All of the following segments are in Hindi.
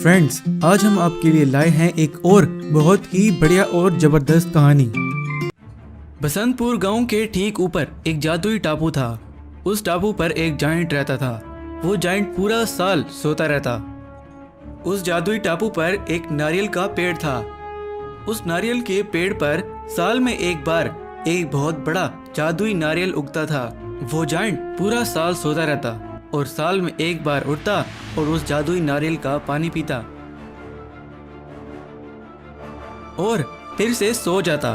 फ्रेंड्स, आज हम आपके लिए लाए हैं एक और बहुत ही बढ़िया और जबरदस्त कहानी। बसंतपुर गांव के ठीक ऊपर एक जादुई टापू था। उस टापू पर एक जायंट रहता था। वो जायंट पूरा साल सोता रहता। उस जादुई टापू पर एक नारियल का पेड़ था। उस नारियल के पेड़ पर साल में एक बार एक बहुत बड़ा जादुई नारियल उगता था। वो जायंट पूरा साल सोता रहता और साल में एक बार उठता और उस जादुई नारियल का पानी पीता और फिर से सो जाता।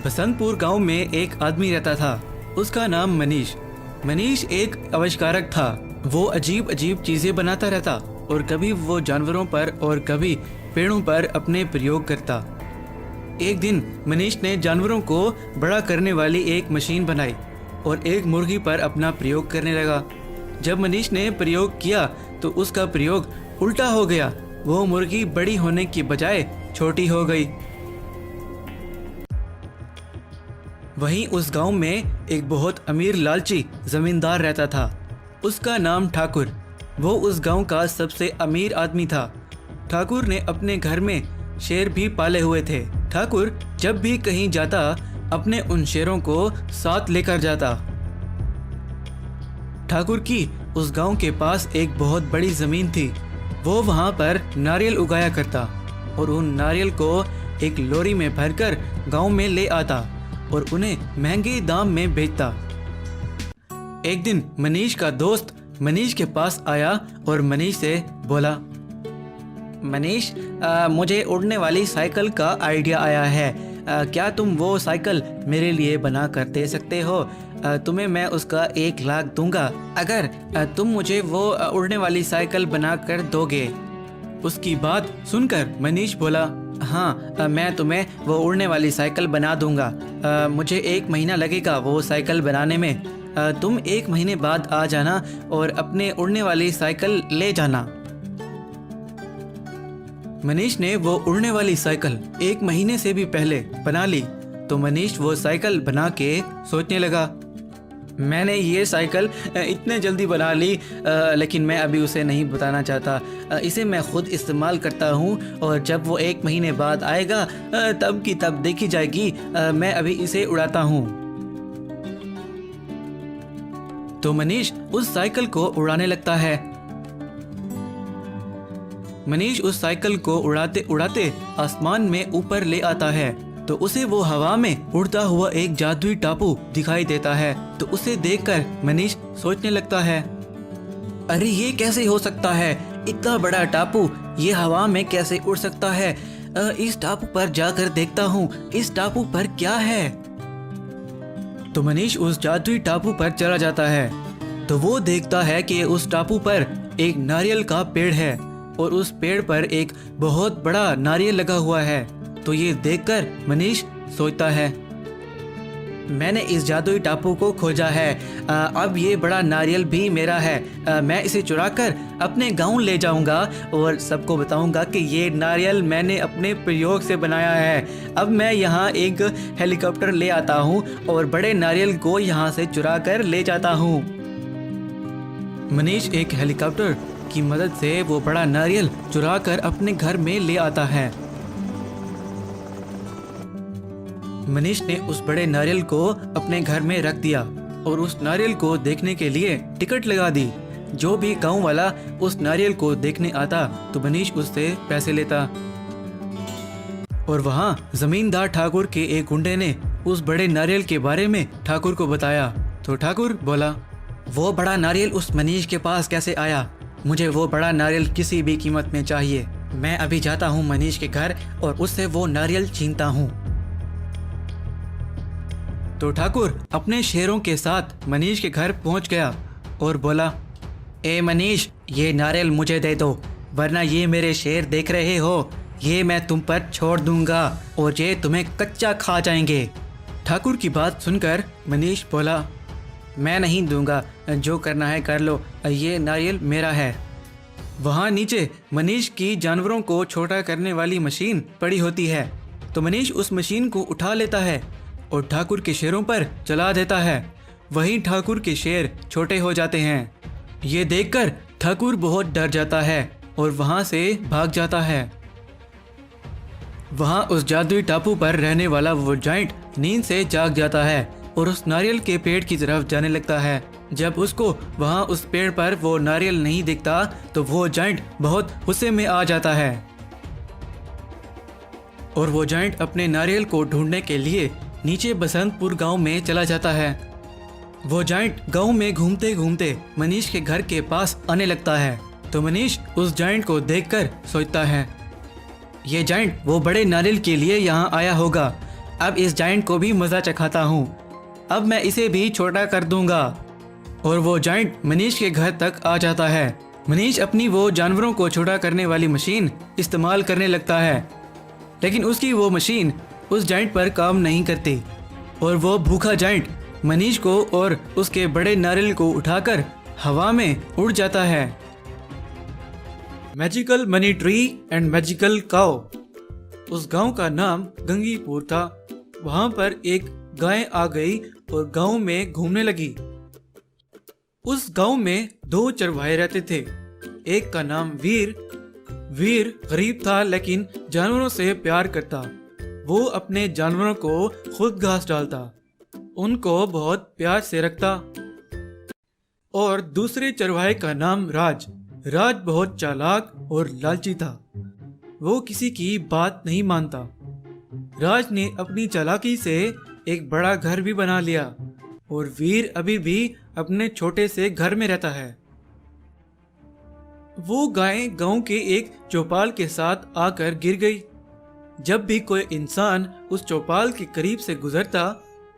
बसंतपुर गांव में एक आदमी रहता था। उसका नाम मनीष। मनीष एक आविष्कारक था। वो अजीब अजीब चीजें बनाता रहता और कभी वो जानवरों पर और कभी पेड़ों पर अपने प्रयोग करता। एक दिन मनीष ने जानवरों को बड़ा करने वाली एक मशीन बनाई और एक मुर्गी पर अपना प्रयोग करने लगा। जब मनीष ने प्रयोग किया तो उसका प्रयोग उल्टा हो गया। वो मुर्गी बड़ी होने की बजाय छोटी हो गई। वहीं उस गांव में एक बहुत अमीर लालची जमींदार रहता था। उसका नाम ठाकुर। वो उस गांव का सबसे अमीर आदमी था। ठाकुर ने अपने घर में शेर भी पाले हुए थे। ठाकुर जब भी कहीं जाता अपने उन शेरों को साथ लेकर जाता। ठाकुर की उस गांव के पास एक बहुत बड़ी जमीन थी। वो वहां पर नारियल उगाया करता और उन नारियल को एक लोरी में भरकर गांव में ले आता और उन्हें महंगे दाम में बेचता। एक दिन मनीष का दोस्त मनीष के पास आया और मनीष से बोला, मनीष, मुझे उड़ने वाली साइकिल का आइडिया आया है। क्या तुम वो साइकिल मेरे लिए बना कर दे सकते हो? तुम्हें मैं उसका 1 लाख दूंगा अगर तुम मुझे वो उड़ने वाली साइकिल बना कर दोगे। उसकी बात सुनकर मनीष बोला, हाँ, मैं तुम्हें वो उड़ने वाली साइकिल बना दूंगा। मुझे 1 महीना लगेगा वो साइकिल बनाने में। तुम 1 महीने बाद आ जाना और अपने उड़ने वाली साइकिल ले जाना। मनीष ने वो उड़ने वाली साइकिल 1 महीने से भी पहले बना ली। तो मनीष वो साइकिल बना के सोचने लगा, मैंने ये साइकिल इतने जल्दी बना ली, लेकिन मैं अभी उसे नहीं बताना चाहता। इसे मैं खुद इस्तेमाल करता हूँ और जब वो 1 महीने बाद आएगा तब की तब देखी जाएगी। मैं अभी इसे उड़ाता हूँ। तो मनीष उस साइकिल को उड़ाने लगता है। मनीष उस साइकिल को उड़ाते उड़ाते आसमान में ऊपर ले आता है तो उसे वो हवा में उड़ता हुआ एक जादुई टापू दिखाई देता है। तो उसे देखकर मनीष सोचने लगता है, अरे ये कैसे हो सकता है? इतना बड़ा टापू ये हवा में कैसे उड़ सकता है? इस टापू पर जाकर देखता हूँ, इस टापू पर क्या है। तो मनीष उस जादुई टापू पर चला जाता है। तो वो देखता है कि उस टापू पर एक नारियल का पेड़ है और उस पेड़ पर एक बहुत बड़ा नारियल लगा हुआ है। तो ये देखकर मनीष सोचता है, मैंने इस जादुई टापू को खोजा है। अब ये बड़ा नारियल भी मेरा है। मैं इसे चुराकर अपने गांव ले जाऊंगा और सबको बताऊंगा कि ये नारियल मैंने अपने प्रयोग से बनाया है। अब मैं यहाँ एक हेलीकॉप्टर ले आता हूँ और बड़े नारियल को यहाँ से चुरा कर ले जाता हूँ। मनीष एक हेलीकॉप्टर की मदद से वो बड़ा नारियल चुरा कर अपने घर में ले आता है। मनीष ने उस बड़े नारियल को अपने घर में रख दिया और उस नारियल को देखने के लिए टिकट लगा दी। जो भी गांव वाला उस नारियल को देखने आता तो मनीष उससे पैसे लेता। और वहां जमींदार ठाकुर के एक गुंडे ने उस बड़े नारियल के बारे में ठाकुर को बताया। तो ठाकुर बोला, वो बड़ा नारियल उस मनीष के पास कैसे आया? मुझे वो बड़ा नारियल किसी भी कीमत में चाहिए। मैं अभी जाता हूँ मनीष के घर और उससे वो नारियल छीनता हूँ। तो ठाकुर अपने शेरों के साथ मनीष के घर पहुँच गया और बोला, ए मनीष, ये नारियल मुझे दे दो, वरना ये मेरे शेर देख रहे हो, ये मैं तुम पर छोड़ दूंगा और ये तुम्हें कच्चा खा जाएंगे। ठाकुर की बात सुनकर मनीष बोला, मैं नहीं दूंगा, जो करना है कर लो, ये नारियल मेरा है। वहाँ नीचे मनीष की जानवरों को छोटा करने वाली मशीन पड़ी होती है। तो मनीष उस मशीन को उठा लेता है और ठाकुर के शेरों पर चला देता है। वहीं ठाकुर के शेर छोटे हो जाते हैं। ये देखकर ठाकुर बहुत डर जाता है और वहां से भाग जाता है। वहां उस जादुई टापू पर रहने वाला वो जाइंट नींद से जाग जाता है और उस नारियल के पेड़ की तरफ जाने लगता है। जब उसको वहां उस पेड़ पर वो नारियल नहीं दिखता तो वो जाइंट बहुत गुस्से में आ जाता है और वो जाइंट अपने नारियल को ढूंढने के लिए नीचे बसंतपुर गांव में चला जाता है। वो जाइंट गांव में घूमते घूमते मनीष के घर के पास आने लगता है तो मनीष उस जाइंट को देखकर सोचता है, ये जाइंट वो बड़े नारियल के लिए यहाँ आया होगा। अब इस जाइंट को भी मजा चखाता हूँ। अब मैं इसे भी छोटा कर दूंगा। और वो जाइंट मनीष के घर तक आ जाता है। मनीष अपनी वो जानवरों को छोटा करने वाली मशीन इस्तेमाल करने लगता है, लेकिन उसकी वो मशीन उस जाइंट पर काम नहीं करती और वो भूखा जाइंट मनीष को और उसके बड़े नारियल को उठाकर हवा में उड़ जाता है। Magical money tree and magical cow. उस गांव का नाम गंगीपुर था। वहां पर एक गाय आ गई और गांव में घूमने लगी। उस गांव में 2 चरवाहे रहते थे। एक का नाम वीर। वीर गरीब था लेकिन जानवरों से प्यार करता। वो अपने जानवरों को खुद घास डालता, उनको बहुत प्यार से रखता। और दूसरे चरवाहे का नाम राज। राज बहुत चालाक और लालची था। वो किसी की बात नहीं मानता। राज ने अपनी चालाकी से एक बड़ा घर भी बना लिया और वीर अभी भी अपने छोटे से घर में रहता है। वो गाय गांव के एक चौपाल के साथ आकर गिर गई। जब भी कोई इंसान उस चौपाल के करीब से गुजरता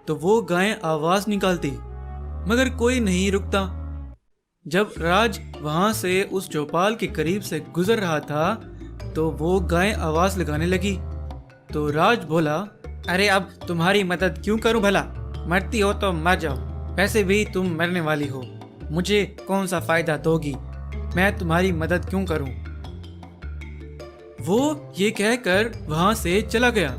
तो वो गाय आवाज निकालती, मगर कोई नहीं रुकता। जब राज वहां से उस चौपाल के करीब से गुजर रहा था तो वो गाय आवाज लगाने लगी। तो राज बोला, अरे अब तुम्हारी मदद क्यों करूं भला? मरती हो तो मर जाओ, वैसे भी तुम मरने वाली हो, मुझे कौन सा फायदा दोगी? मैं तुम्हारी मदद क्यों करूं? वो ये कहकर वहां से चला गया।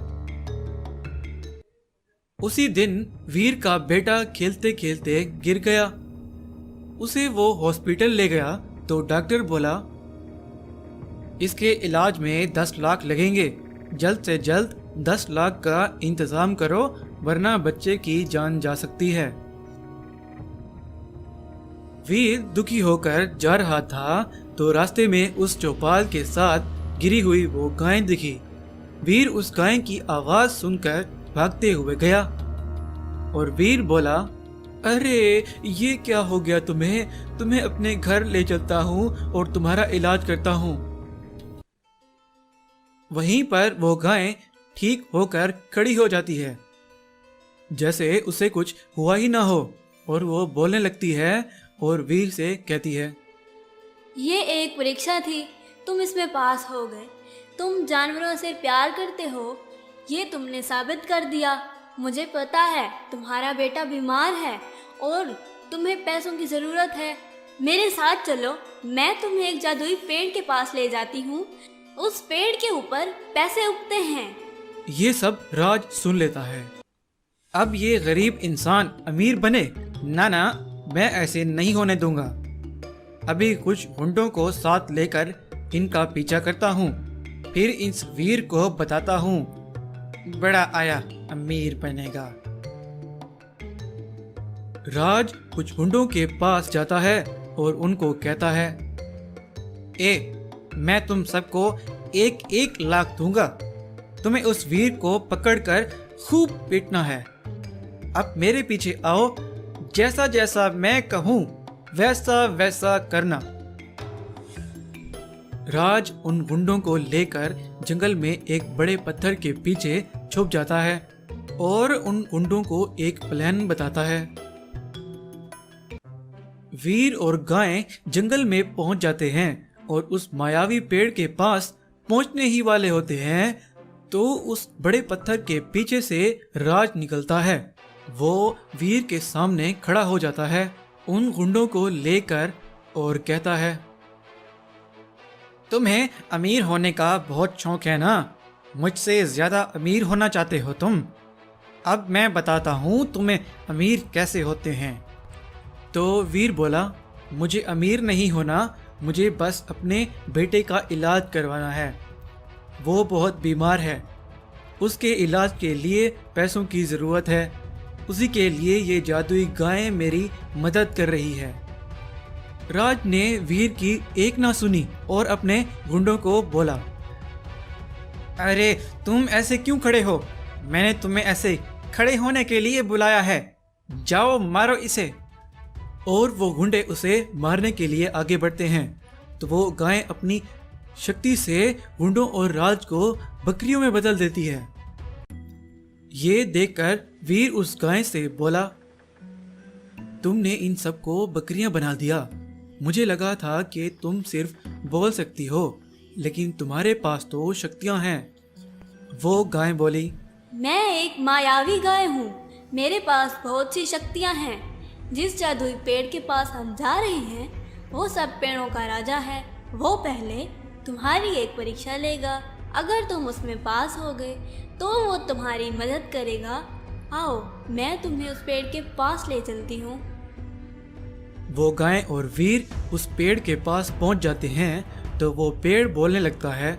उसी दिन वीर का बेटा खेलते खेलते गिर गया। उसे वो हॉस्पिटल ले गया तो डॉक्टर बोला, इसके इलाज में 10 लाख लगेंगे। जल्द से जल्द 10 लाख का इंतजाम करो वरना बच्चे की जान जा सकती है। वीर दुखी होकर जा रहा था तो रास्ते में उस चौपाल के साथ गिरी हुई वो गाय दिखी। वीर उस गाय की आवाज सुनकर भागते हुए गया और वीर बोला, अरे ये क्या हो गया तुम्हें? तुम्हें अपने घर ले चलता हूँ और तुम्हारा इलाज करता हूँ। वहीं पर वो गाय ठीक होकर खड़ी हो जाती है जैसे उसे कुछ हुआ ही ना हो और वो बोलने लगती है और वीर से कहती है, ये एक परीक्षा थी, तुम इसमें पास हो गए। तुम जानवरों से प्यार करते हो, ये तुमने साबित कर दिया। मुझे पता है तुम्हारा बेटा बीमार है और तुम्हें पैसों की ज़रूरत है। मेरे साथ चलो, मैं तुम्हें एक जादुई पेड़ के पास ले जाती हूँ। उस पेड़ के ऊपर पैसे उगते हैं। ये सब राज सुन लेता है। अब ये गरीब इंसान अमीर बने? ना ना, मैं ऐसे नहीं होने दूंगा। अभी कुछ गुंडों को साथ लेकर इनका पीछा करता हूँ, फिर इस वीर को बताता हूँ, बड़ा आया अमीर बनेगा। राज कुछ गुंडों के पास जाता है और उनको कहता है, मैं तुम सबको 1-1 लाख दूंगा। तुम्हें उस वीर को पकड़कर खूब पीटना है। अब मेरे पीछे आओ, जैसा जैसा मैं कहूँ वैसा वैसा करना। राज उन गुंडों को लेकर जंगल में एक बड़े पत्थर के पीछे छुप जाता है और उन गुंडों को एक प्लान बताता है। वीर और गाय जंगल में पहुंच जाते हैं और उस मायावी पेड़ के पास पहुंचने ही वाले होते हैं तो उस बड़े पत्थर के पीछे से राज निकलता है। वो वीर के सामने खड़ा हो जाता है उन गुंडों को लेकर और कहता है, तुम्हें अमीर होने का बहुत शौक है ना? मुझसे ज्यादा अमीर होना चाहते हो तुम? अब मैं बताता हूँ तुम्हें अमीर कैसे होते हैं। तो वीर बोला, मुझे अमीर नहीं होना, मुझे बस अपने बेटे का इलाज करवाना है। वो बहुत बीमार है, उसके इलाज के लिए पैसों की ज़रूरत है। उसी के लिए ये जादुई गाय मेरी मदद कर रही है। राज ने वीर की एक ना सुनी और अपने गुंडों को बोला, अरे तुम ऐसे क्यों खड़े हो? मैंने तुम्हें ऐसे खड़े होने के लिए बुलाया है। जाओ मारो इसे। और वो गुंडे उसे मारने के लिए आगे बढ़ते हैं तो वो गाय अपनी शक्ति से गुंडों और राज को बकरियों में बदल देती है। ये देखकर वीर उस गाय से बोला, तुमने इन सबको बकरियां बना दिया। मुझे लगा था कि तुम सिर्फ बोल सकती हो, लेकिन तुम्हारे पास तो शक्तियां हैं। वो गाय बोली, मैं एक मायावी गाय हूँ, मेरे पास बहुत सी शक्तियाँ हैं। जिस जादुई पेड़ के पास हम जा रहे हैं वो सब पेड़ों का राजा है। वो पहले तुम्हारी एक परीक्षा लेगा, अगर तुम उसमें पास हो गए तो वो तुम्हारी मदद करेगा। आओ मैं तुम्हें उस पेड़ के पास ले चलती हूँ। वो गाय और वीर उस पेड़ के पास पहुंच जाते हैं तो वो पेड़ बोलने लगता है,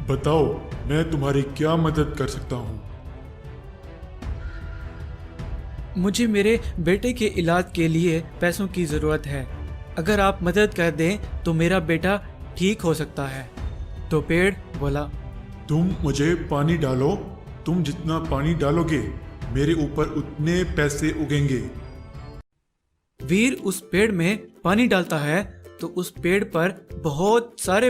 बताओ मैं तुम्हारी क्या मदद कर सकता हूँ? मुझे मेरे बेटे के इलाज के लिए पैसों की ज़रूरत है। अगर आप मदद कर दें तो मेरा बेटा ठीक हो सकता है। तो पेड़ बोला, तुम मुझे पानी डालो, तुम जितना पानी डालोगे मेरे ऊपर उतने पैसे उगेंगे। वीर उस पेड़ में पानी डालता है तो उस पेड़ पर बहुत सारे